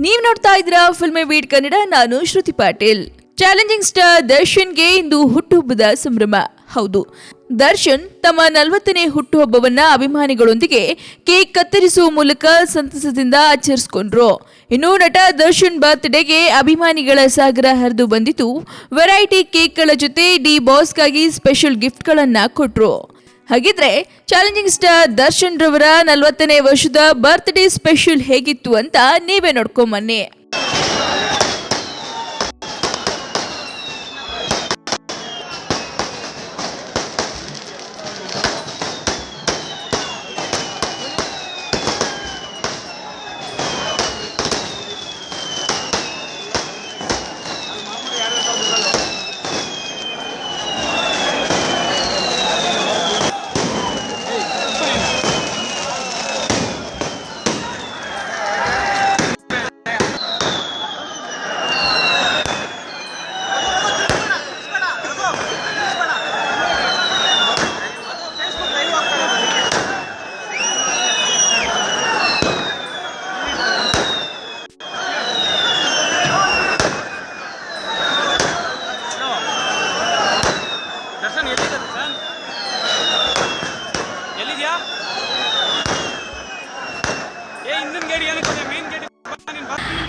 ನೀವು ನೋಡ್ತಾ ಇದ್ದೀರಾ ಫಿಲ್ಮಿ ಬೀಟ್ ಕನ್ನಡ. ನಾನು ಶ್ರುತಿ ಪಾಟೀಲ್. ಚಾಲೆಂಜಿಂಗ್ ಸ್ಟಾರ್ ದರ್ಶನ್ಗೆ ಇಂದು ಹುಟ್ಟುಹಬ್ಬದ ಸಂಭ್ರಮ. ಹೌದು, ದರ್ಶನ್ ತಮ್ಮ 40ನೇ ಹುಟ್ಟುಹಬ್ಬವನ್ನ ಅಭಿಮಾನಿಗಳೊಂದಿಗೆ ಕೇಕ್ ಕತ್ತರಿಸುವ ಮೂಲಕ ಸಂತಸದಿಂದ ಆಚರಿಸಿಕೊಂಡ್ರು. ಇನ್ನು ನಟ ದರ್ಶನ್ ಬರ್ತ್ಡೇಗೆ ಅಭಿಮಾನಿಗಳ ಸಾಗರ ಹರಿದು ಬಂದಿತ್ತು. ವೆರೈಟಿ ಕೇಕ್ಗಳ ಜೊತೆ ಡಿ ಬಾಸ್ಗಾಗಿ ಸ್ಪೆಷಲ್ ಗಿಫ್ಟ್ಗಳನ್ನ ಕೊಟ್ರು. ಹಾಗಿದ್ರೆ ಚಾಲೆಂಜಿಂಗ್ ಸ್ಟಾರ್ ದರ್ಶನ್ ರವರ 40ನೇ ವರ್ಷದ ಬರ್ತ್ಡೇ ಸ್ಪೆಷಲ್ ಹೇಗಿತ್ತು ಅಂತ ನೀವೇ ನೋಡ್ಕೊಂಬನ್ನಿ.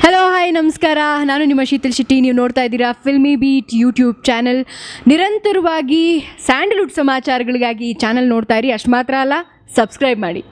ಹಲೋ, ಹಾಯ್, ನಮಸ್ಕಾರ. ನಾನು ನಿಮ್ಮ ಶೀತಲ್ ಶೆಟ್ಟಿ. ನೀವು ನೋಡ್ತಾ ಇದ್ದೀರಾ ಫಿಲ್ಮಿ ಬೀಟ್ ಯೂಟ್ಯೂಬ್ ಚಾನಲ್. ನಿರಂತರವಾಗಿ ಸ್ಯಾಂಡಲ್ವುಡ್ ಸಮಾಚಾರಗಳಿಗಾಗಿ ಈ ಚಾನಲ್ ನೋಡ್ತಾ ಇರಿ. ಅಷ್ಟು ಮಾತ್ರ ಅಲ್ಲ, ಸಬ್ಸ್ಕ್ರೈಬ್ ಮಾಡಿ.